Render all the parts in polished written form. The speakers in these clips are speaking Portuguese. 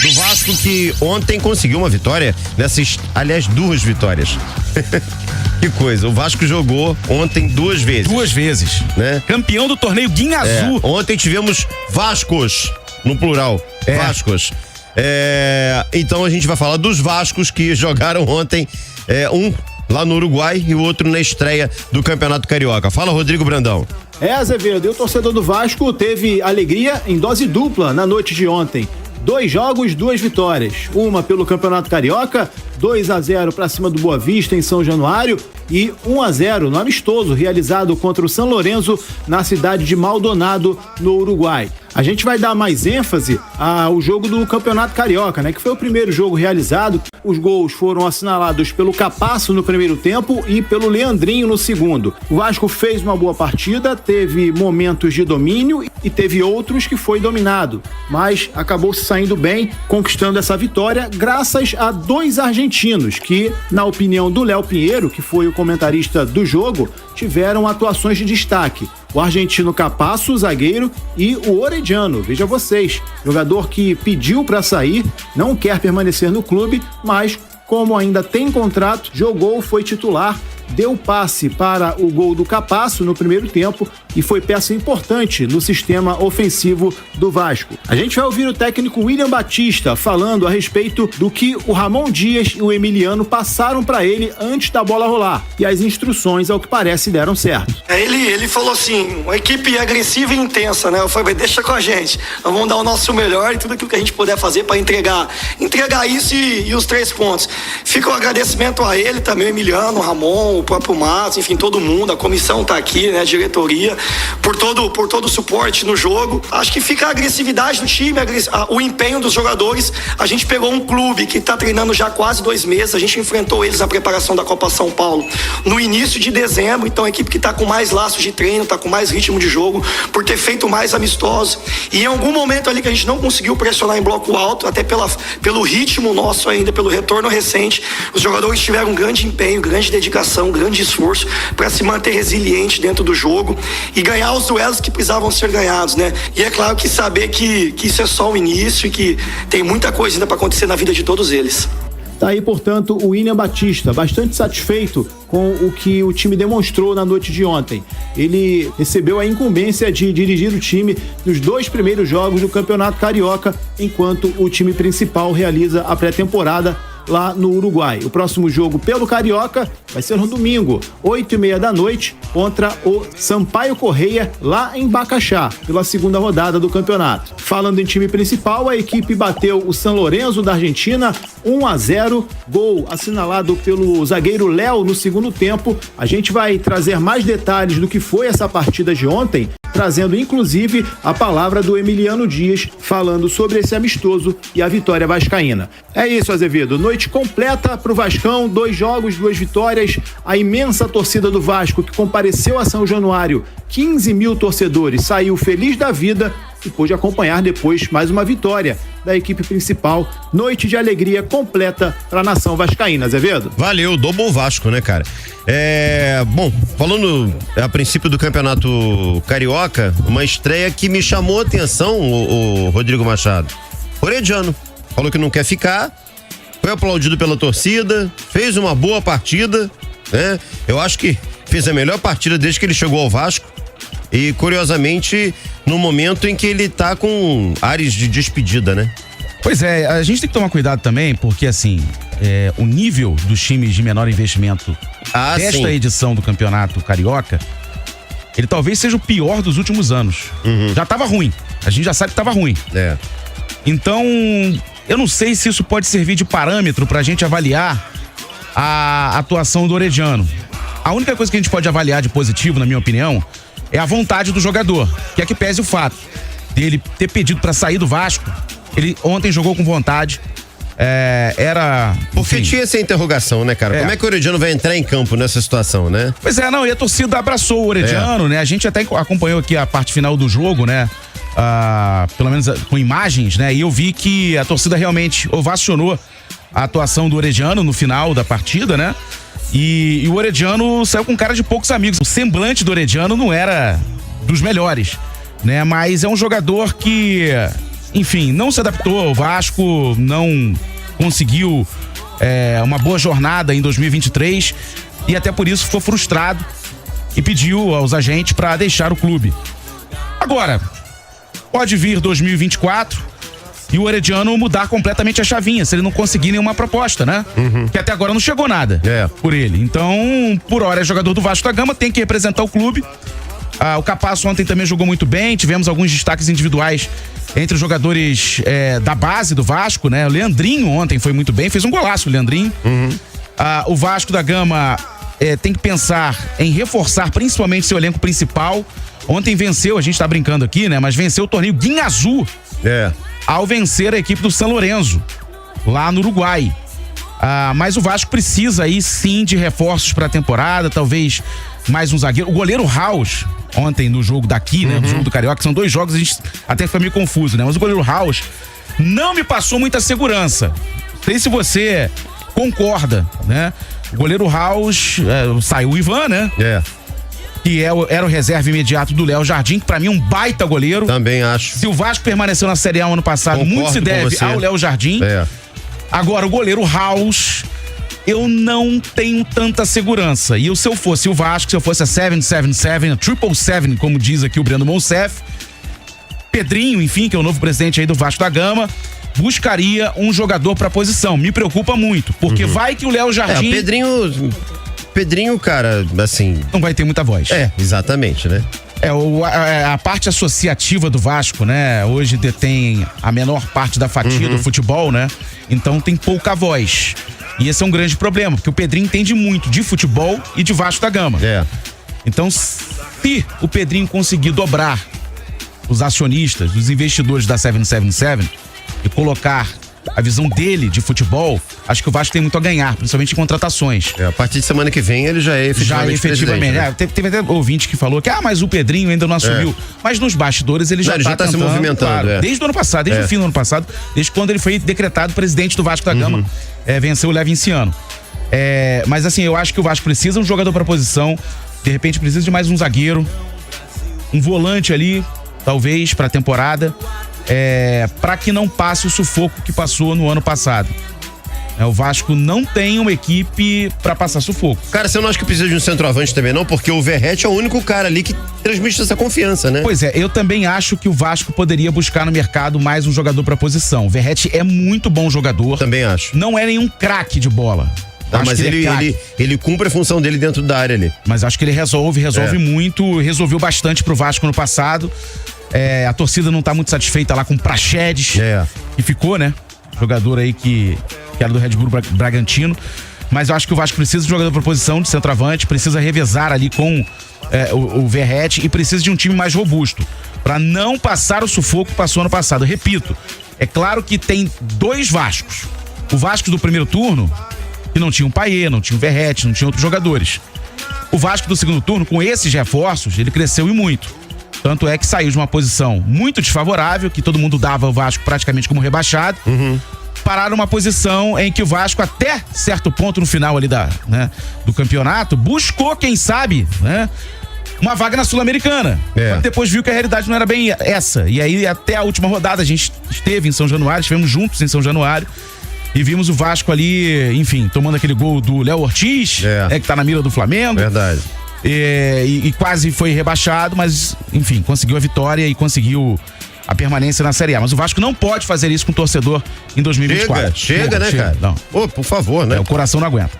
do Vasco, que ontem conseguiu uma vitória aliás, 2 vitórias. Que coisa, o Vasco jogou ontem 2 vezes. 2 vezes, né? Campeão do torneio Guinha Azul. Ontem tivemos Vascos, no plural, Vascos. Então a gente vai falar dos Vascos que jogaram ontem, um lá no Uruguai e o outro na estreia do Campeonato Carioca. Fala, Rodrigo Brandão. Azevedo, e o torcedor do Vasco teve alegria em dose dupla na noite de ontem. 2 jogos, 2 vitórias. Uma pelo Campeonato Carioca, 2-0 para cima do Boa Vista em São Januário e 1-0 no amistoso realizado contra o São Lourenço na cidade de Maldonado, no Uruguai. A gente vai dar mais ênfase ao jogo do Campeonato Carioca, né? Que foi o primeiro jogo realizado. Os gols foram assinalados pelo Capasso no primeiro tempo e pelo Leandrinho no segundo. O Vasco fez uma boa partida, teve momentos de domínio e teve outros que foi dominado, mas acabou se saindo bem, conquistando essa vitória graças a 2 argentinos que, na opinião do Léo Pinheiro, que foi o comentarista do jogo, tiveram atuações de destaque. O argentino Capasso, zagueiro, e o Orediano, veja vocês, jogador que pediu para sair, não quer permanecer no clube, mas como ainda tem contrato, jogou, foi titular, deu passe para o gol do Capasso no primeiro tempo e foi peça importante no sistema ofensivo do Vasco. A gente vai ouvir o técnico William Batista falando a respeito do que o Ramon Dias e o Emiliano passaram para ele antes da bola rolar, e as instruções, ao que parece, deram certo. Ele falou assim, uma equipe agressiva e intensa, né? Eu falei, deixa com a gente, nós vamos dar o nosso melhor e tudo aquilo que a gente puder fazer para entregar isso e os 3 pontos. Fica o agradecimento a ele também, o Emiliano, o Ramon, o próprio Matos, enfim, todo mundo, a comissão tá aqui, né, a diretoria, por todo o suporte no jogo. Acho que fica a agressividade do time, o empenho dos jogadores. A gente pegou um clube que tá treinando já quase 2 meses, a gente enfrentou eles na preparação da Copa São Paulo no início de dezembro, então a equipe que tá com mais laços de treino, tá com mais ritmo de jogo, por ter feito mais amistosos. E em algum momento ali que a gente não conseguiu pressionar em bloco alto, até pelo ritmo nosso ainda, pelo retorno recente, os jogadores tiveram um grande empenho, grande dedicação, grande esforço para se manter resiliente dentro do jogo e ganhar os duelos que precisavam ser ganhados, né? E é claro que saber que isso é só o início e que tem muita coisa ainda para acontecer na vida de todos eles. Tá aí, portanto, o William Batista, bastante satisfeito com o que o time demonstrou na noite de ontem. Ele recebeu a incumbência de dirigir o time nos 2 primeiros jogos do Campeonato Carioca, enquanto o time principal realiza a pré-temporada lá no Uruguai. O próximo jogo pelo Carioca vai ser no domingo, 8h30 da noite, contra o Sampaio Correia, lá em Bacaxá, pela segunda rodada do campeonato. Falando em time principal, a equipe bateu o São Lourenço da Argentina 1-0, gol assinalado pelo zagueiro Léo no segundo tempo. A gente vai trazer mais detalhes do que foi essa partida de ontem, trazendo inclusive a palavra do Emiliano Dias, falando sobre esse amistoso e a vitória vascaína. É isso, Azevedo, noite completa pro Vascão, 2 jogos, 2 vitórias, a imensa torcida do Vasco que compareceu a São Januário, 15 mil torcedores, saiu feliz da vida e pôde acompanhar depois mais uma vitória da equipe principal. Noite de alegria completa para a nação vascaína, Azevedo. Valeu, double Vasco, né, cara? Bom, falando a princípio do Campeonato Carioca, uma estreia que me chamou a atenção, o Rodrigo Machado. Orediano falou que não quer ficar, foi aplaudido pela torcida, fez uma boa partida, né? Eu acho que fez a melhor partida desde que ele chegou ao Vasco. E, curiosamente, no momento em que ele tá com ares de despedida, né? Pois é, a gente tem que tomar cuidado também, porque, assim, o nível dos times de menor investimento desta edição do Campeonato Carioca, ele talvez seja o pior dos últimos anos. Já tava ruim. A gente já sabe que tava ruim. Então, eu não sei se isso pode servir de parâmetro pra gente avaliar a atuação do Orediano. A única coisa que a gente pode avaliar de positivo, na minha opinião, é a vontade do jogador, que é que pese o fato dele ter pedido pra sair do Vasco. Ele ontem jogou com vontade, Porque tinha essa interrogação, né, cara? Como é que o Orediano vai entrar em campo nessa situação, né? Pois é, não, e a torcida abraçou o Orediano, né? A gente até acompanhou aqui a parte final do jogo, né? Pelo menos com imagens, né? E eu vi que a torcida realmente ovacionou a atuação do Orediano no final da partida, né? E o Orediano saiu com cara de poucos amigos. O semblante do Orediano não era dos melhores, né? Mas é um jogador que enfim, não se adaptou. O Vasco não conseguiu uma boa jornada em 2023 e até por isso ficou frustrado e pediu aos agentes para deixar o clube. Agora, pode vir 2024 e o Herediano mudar completamente a chavinha, se ele não conseguir nenhuma proposta, né? Que até agora não chegou nada por ele. Então, por hora é jogador do Vasco da Gama, tem que representar o clube. O Capasso ontem também jogou muito bem, tivemos alguns destaques individuais entre os jogadores da base do Vasco, né? O Leandrinho ontem foi muito bem, fez um golaço o Leandrinho. O Vasco da Gama tem que pensar em reforçar principalmente seu elenco principal. Ontem venceu, a gente tá brincando aqui, né? Mas venceu o torneio Guinha Azul ao vencer a equipe do São Lourenço, lá no Uruguai. Mas o Vasco precisa aí sim de reforços para a temporada, talvez mais um zagueiro. O goleiro Raus, ontem no jogo daqui, né? No jogo do Carioca, são 2 jogos, a gente até foi meio confuso, né? Mas o goleiro Raus não me passou muita segurança. Não sei se você concorda, né? O goleiro Raus, saiu o Ivan, né? Que era o reserva imediato do Léo Jardim, que pra mim é um baita goleiro. Também acho. Se o Vasco permaneceu na Série A ano passado, Concordo muito se deve ao Léo Jardim. Agora, o goleiro Raus, eu não tenho tanta segurança. E se eu fosse o Vasco, se eu fosse a 777, a 777, como diz aqui o Breno Monsef, Pedrinho, enfim, que é o novo presidente aí do Vasco da Gama, buscaria um jogador pra posição. Me preocupa muito, porque vai que o Léo Jardim... Pedrinho, cara, assim... não vai ter muita voz. Exatamente, né? A parte associativa do Vasco, né? Hoje detém a menor parte da fatia do futebol, né? Então tem pouca voz. E esse é um grande problema, porque o Pedrinho entende muito de futebol e de Vasco da Gama. Então, se o Pedrinho conseguir dobrar os acionistas, os investidores da 777 e colocar a visão dele de futebol, acho que o Vasco tem muito a ganhar, principalmente em contratações. A partir de semana que vem ele já é efetivamente. Né? Teve até ouvinte que falou que mas o Pedrinho ainda não assumiu. Mas nos bastidores ele já tá se movimentando. Claro, desde o ano passado, desde o fim do ano passado, desde quando ele foi decretado presidente do Vasco da Gama. Venceu o Levinciano. Mas assim, eu acho que o Vasco precisa de um jogador para posição, de repente precisa de mais um zagueiro, um volante ali, talvez, para a temporada. Para que não passe o sufoco que passou no ano passado. O Vasco não tem uma equipe para passar sufoco. Cara, você não acha que precisa de um centroavante também não? Porque o Verratti é o único cara ali que transmite essa confiança, né? Pois eu também acho que o Vasco poderia buscar no mercado mais um jogador para posição. O Verratti é muito bom jogador. Também acho. Não é nenhum craque de bola. Mas ele cumpre a função dele dentro da área ali. Mas acho que ele resolve muito, resolveu bastante pro Vasco no passado. A torcida não tá muito satisfeita lá com o Praxedes, que ficou, né? Jogador aí que era do Red Bull Bragantino. Mas eu acho que o Vasco precisa de um jogador para posição de centroavante, precisa revezar ali com o Verratti e precisa de um time mais robusto, para não passar o sufoco que passou ano passado. Eu repito, é claro que tem 2 Vascos. O Vasco do primeiro turno, que não tinha o Payet, não tinha o Verratti, não tinha outros jogadores. O Vasco do segundo turno, com esses reforços, ele cresceu e muito. Tanto é que saiu de uma posição muito desfavorável, que todo mundo dava o Vasco praticamente como rebaixado, parar numa posição em que o Vasco, até certo ponto no final ali do campeonato, buscou, quem sabe, né, uma vaga na Sul-Americana. Depois viu que a realidade não era bem essa. E aí, até a última rodada, a gente esteve em São Januário, estivemos juntos em São Januário, e vimos o Vasco ali, enfim, tomando aquele gol do Léo Ortiz, que tá na mira do Flamengo. Verdade. E quase foi rebaixado, mas enfim, conseguiu a vitória e conseguiu a permanência na Série A. Mas o Vasco não pode fazer isso com o torcedor em 2024. Chega, né, cara? Não. Por favor, né? O coração não aguenta.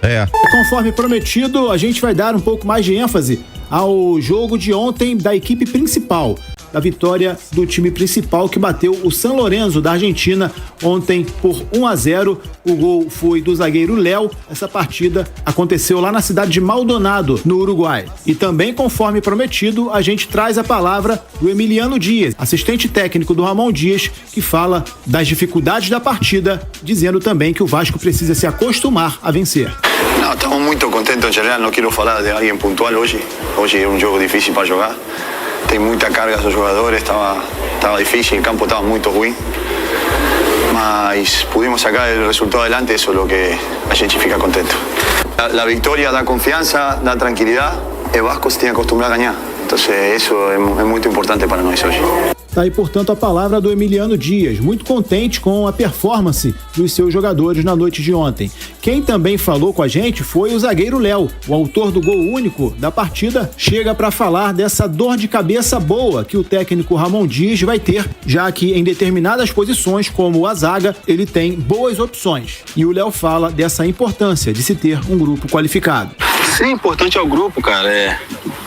Conforme prometido, a gente vai dar um pouco mais de ênfase ao jogo de ontem da equipe principal, da vitória do time principal que bateu o São Lourenço da Argentina ontem por 1-0. O gol foi do zagueiro Léo. Essa partida aconteceu lá na cidade de Maldonado, no Uruguai. E também, conforme prometido, a gente traz a palavra do Emiliano Dias, assistente técnico do Ramon Dias, que fala das dificuldades da partida, dizendo também que o Vasco precisa se acostumar a vencer. Não, estamos muito contentes em geral, não quero falar de alguém pontual hoje. Hoje é um jogo difícil para jogar. Tem muita carga dos jogadores, estava difícil, o campo estava muito ruim. Mas pudimos sacar o resultado adelante, isso é o que a gente fica contente. A vitória dá confiança, dá tranquilidade, e o Vasco se tem que acostumar a ganhar. Então isso é muito importante para nós hoje. Tá aí, portanto, a palavra do Emiliano Dias, muito contente com a performance dos seus jogadores na noite de ontem. Quem também falou com a gente foi o zagueiro Léo, o autor do gol único da partida, chega para falar dessa dor de cabeça boa que o técnico Ramon Dias vai ter, já que em determinadas posições, como a zaga, ele tem boas opções. E o Léo fala dessa importância de se ter um grupo qualificado. Sim, importante é o grupo, cara.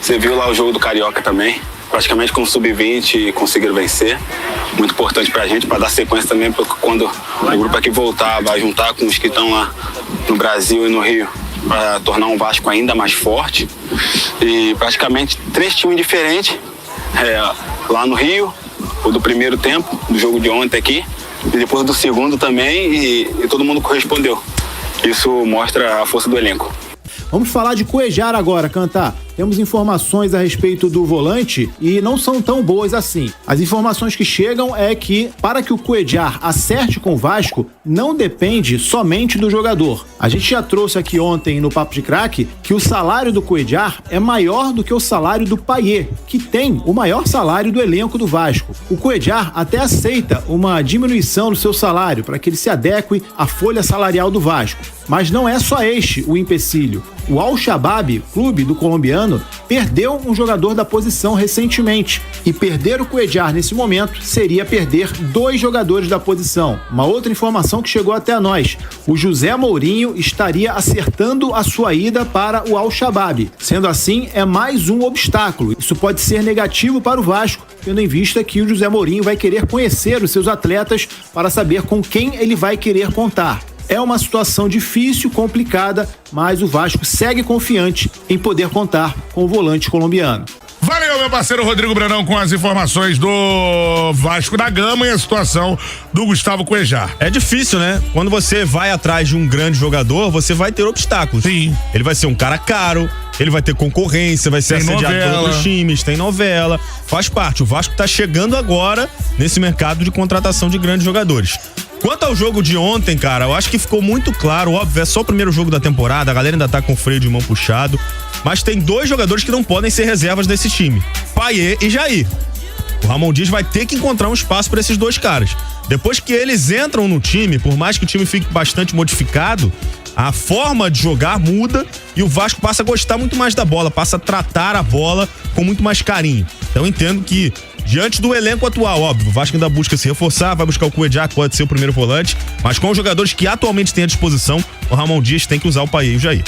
Você viu lá o jogo do Carioca também. Praticamente com o sub-20 conseguiram vencer. Muito importante pra gente, pra dar sequência também, porque quando o grupo aqui voltar, vai juntar com os que estão lá no Brasil e no Rio, para tornar um Vasco ainda mais forte. E praticamente 3 times diferentes, lá no Rio, o do primeiro tempo, do jogo de ontem aqui, e depois do segundo também, e todo mundo correspondeu. Isso mostra a força do elenco. Vamos falar de Cuéllar agora, Cantar. Temos informações a respeito do volante e não são tão boas assim. As informações que chegam é que, para que o Cuéllar acerte com o Vasco, não depende somente do jogador. A gente já trouxe aqui ontem no Papo de Craque que o salário do Cuéllar é maior do que o salário do Payet, que tem o maior salário do elenco do Vasco. O Cuéllar até aceita uma diminuição do seu salário para que ele se adeque à folha salarial do Vasco. Mas não é só este o empecilho. O Al-Shabaab, clube do colombiano, perdeu um jogador da posição recentemente. E perder o Cuéllar nesse momento seria perder 2 jogadores da posição. Uma outra informação que chegou até nós: o José Mourinho estaria acertando a sua ida para o Al-Shabaab. Sendo assim, é mais um obstáculo. Isso pode ser negativo para o Vasco, tendo em vista que o José Mourinho vai querer conhecer os seus atletas para saber com quem ele vai querer contar. É uma situação difícil, complicada, mas o Vasco segue confiante em poder contar com o volante colombiano. Valeu, meu parceiro Rodrigo Brandão, com as informações do Vasco da Gama e a situação do Gustavo Cuéllar. É difícil, né? Quando você vai atrás de um grande jogador, você vai ter obstáculos. Sim. Ele vai ser um cara caro, ele vai ter concorrência, vai ser assediado por outros times, tem novela, faz parte. O Vasco tá chegando agora nesse mercado de contratação de grandes jogadores. Quanto ao jogo de ontem, cara, eu acho que ficou muito claro, óbvio, é só o primeiro jogo da temporada, a galera ainda tá com o freio de mão puxado, mas tem 2 jogadores que não podem ser reservas desse time, Payet e Jair. O Ramon Dias vai ter que encontrar um espaço para esses 2 caras. Depois que eles entram no time, por mais que o time fique bastante modificado, a forma de jogar muda e o Vasco passa a gostar muito mais da bola, passa a tratar a bola com muito mais carinho. Então eu entendo que, diante do elenco atual, óbvio, o Vasco ainda busca se reforçar, vai buscar o Cuéllar, que pode ser o primeiro volante, mas com os jogadores que atualmente tem à disposição, o Ramon Dias tem que usar o Payet e o Jair.